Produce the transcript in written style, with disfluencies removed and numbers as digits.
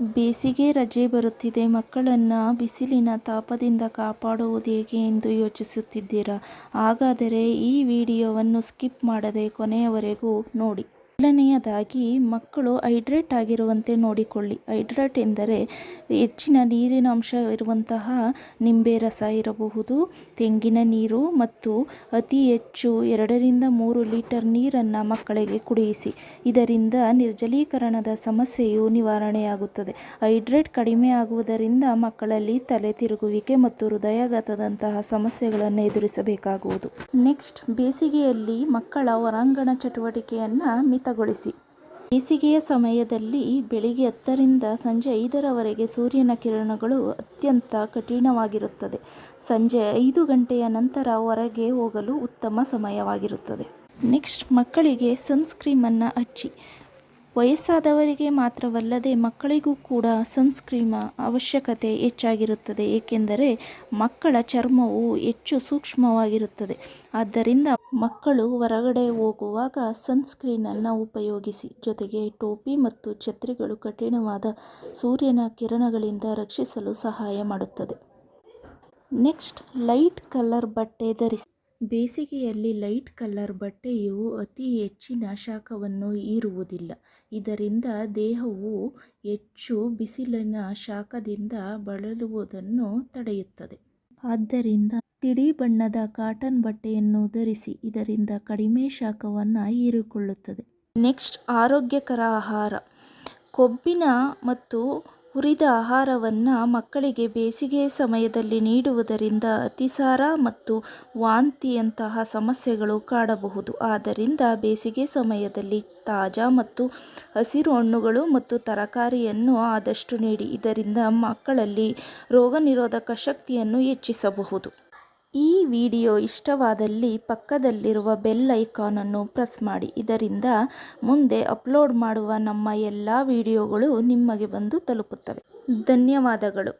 ಬೇಸಿಗೆ ರಜೆ ಬರುತ್ತಿದೆ. ಮಕ್ಕಳನ್ನು ಬಿಸಿಲಿನ ತಾಪದಿಂದ ಕಾಪಾಡುವುದು ಹೇಗೆ ಎಂದು ಯೋಚಿಸುತ್ತಿದ್ದೀರಾ? ಹಾಗಾದರೆ ಈ ವಿಡಿಯೋವನ್ನು ಸ್ಕಿಪ್ ಮಾಡದೆ ಕೊನೆಯವರೆಗೂ ನೋಡಿ. ಮೊದಲನೆಯದಾಗಿ ಮಕ್ಕಳು ಹೈಡ್ರೇಟ್ ಆಗಿರುವಂತೆ ನೋಡಿಕೊಳ್ಳಿ. ಹೈಡ್ರೇಟ್ ಎಂದರೆ ಹೆಚ್ಚಿನ ನೀರಿನಾಂಶ ಇರುವಂತಹ ನಿಂಬೆ ರಸ ಇರಬಹುದು, ತೆಂಗಿನ ನೀರು ಮತ್ತು ಅತಿ ಹೆಚ್ಚು 2-3 ಲೀಟರ್ ನೀರನ್ನು ಮಕ್ಕಳಿಗೆ ಕುಡಿಯಿಸಿ. ಇದರಿಂದ ನಿರ್ಜಲೀಕರಣದ ಸಮಸ್ಯೆಯು ನಿವಾರಣೆಯಾಗುತ್ತದೆ. ಹೈಡ್ರೇಟ್ ಕಡಿಮೆ ಆಗುವುದರಿಂದ ಮಕ್ಕಳಲ್ಲಿ ತಲೆ ತಿರುಗುವಿಕೆ ಮತ್ತು ಹೃದಯಾಘಾತದಂತಹ ಸಮಸ್ಯೆಗಳನ್ನು ಎದುರಿಸಬೇಕಾಗುವುದು. ನೆಕ್ಸ್ಟ್, ಬೇಸಿಗೆಯಲ್ಲಿ ಮಕ್ಕಳ ಹೊರಾಂಗಣ ಚಟುವಟಿಕೆಯನ್ನು ಮಿತಗೊಳಿಸಿ. ಬೇಸಿಗೆಯ ಸಮಯದಲ್ಲಿ ಬೆಳಿಗ್ಗೆ 10 ರಿಂದ ಸಂಜೆ 5 ರವರೆಗೆ ಸೂರ್ಯನ ಕಿರಣಗಳು ಅತ್ಯಂತ ಕಠಿಣವಾಗಿರುತ್ತದೆ. ಸಂಜೆ 5 ಗಂಟೆಯ ನಂತರ ಹೊರಗೆ ಹೋಗಲು ಉತ್ತಮ ಸಮಯವಾಗಿರುತ್ತದೆ. ನೆಕ್ಸ್ಟ್, ಮಕ್ಕಳಿಗೆ ಸನ್ಸ್ಕ್ರೀಮನ್ನು ಹಚ್ಚಿ. ವಯಸ್ಸಾದವರಿಗೆ ಮಾತ್ರವಲ್ಲದೆ ಮಕ್ಕಳಿಗೂ ಕೂಡ ಸನ್ಸ್ಕ್ರೀಮ್ ಅವಶ್ಯಕತೆ ಹೆಚ್ಚಾಗಿರುತ್ತದೆ. ಏಕೆಂದರೆ ಮಕ್ಕಳ ಚರ್ಮವು ಹೆಚ್ಚು ಸೂಕ್ಷ್ಮವಾಗಿರುತ್ತದೆ. ಆದ್ದರಿಂದ ಮಕ್ಕಳು ಹೊರಗಡೆ ಹೋಗುವಾಗ ಸನ್ಸ್ಕ್ರೀನನ್ನು ಉಪಯೋಗಿಸಿ. ಜೊತೆಗೆ ಟೋಪಿ ಮತ್ತು ಛತ್ರಿಗಳು ಕಠಿಣವಾದ ಸೂರ್ಯನ ಕಿರಣಗಳಿಂದ ರಕ್ಷಿಸಲು ಸಹಾಯ ಮಾಡುತ್ತದೆ. ನೆಕ್ಸ್ಟ್, ಲೈಟ್ ಕಲರ್ ಬಟ್ಟೆ ಧರಿಸಿ. ಬೇಸಿಗೆಯಲ್ಲಿ ಲೈಟ್ ಕಲರ್ ಬಟ್ಟೆಯು ಅತಿ ಹೆಚ್ಚಿನ ಶಾಖವನ್ನು ಹೀರುವುದಿಲ್ಲ. ಇದರಿಂದ ದೇಹವು ಹೆಚ್ಚು ಬಿಸಿಲಿನ ಶಾಖದಿಂದ ಬಳಲುವುದನ್ನು ತಡೆಯುತ್ತದೆ. ಆದ್ದರಿಂದ ತಿಳಿ ಬಣ್ಣದ ಕಾಟನ್ ಬಟ್ಟೆಯನ್ನು ಧರಿಸಿ. ಇದರಿಂದ ಕಡಿಮೆ ಶಾಖವನ್ನು ಹೀರಿಕೊಳ್ಳುತ್ತದೆ. ನೆಕ್ಸ್ಟ್, ಆರೋಗ್ಯಕರ ಆಹಾರ. ಕೊಬ್ಬಿನ ಮತ್ತು ಹುರಿದ ಆಹಾರವನ್ನು ಮಕ್ಕಳಿಗೆ ಬೇಸಿಗೆ ಸಮಯದಲ್ಲಿ ನೀಡುವುದರಿಂದ ಅತಿಸಾರ ಮತ್ತು ವಾಂತಿಯಂತಹ ಸಮಸ್ಯೆಗಳು ಕಾಡಬಹುದು. ಆದ್ದರಿಂದ ಬೇಸಿಗೆ ಸಮಯದಲ್ಲಿ ತಾಜಾ ಮತ್ತು ಹಸಿರು ಹಣ್ಣುಗಳು ಮತ್ತು ತರಕಾರಿಯನ್ನು ಆದಷ್ಟು ನೀಡಿ. ಇದರಿಂದ ಮಕ್ಕಳಲ್ಲಿ ರೋಗನಿರೋಧಕ ಶಕ್ತಿಯನ್ನು ಹೆಚ್ಚಿಸಬಹುದು. ಈ ವಿಡಿಯೋ ಇಷ್ಟವಾದಲ್ಲಿ ಪಕ್ಕದಲ್ಲಿರುವ ಬೆಲ್ ಐಕಾನನ್ನು ಪ್ರೆಸ್ ಮಾಡಿ. ಇದರಿಂದ ಮುಂದೆ ಅಪ್ಲೋಡ್ ಮಾಡುವ ನಮ್ಮ ಎಲ್ಲ ವಿಡಿಯೋಗಳು ನಿಮಗೆ ಬಂದು ತಲುಪುತ್ತವೆ. ಧನ್ಯವಾದಗಳು.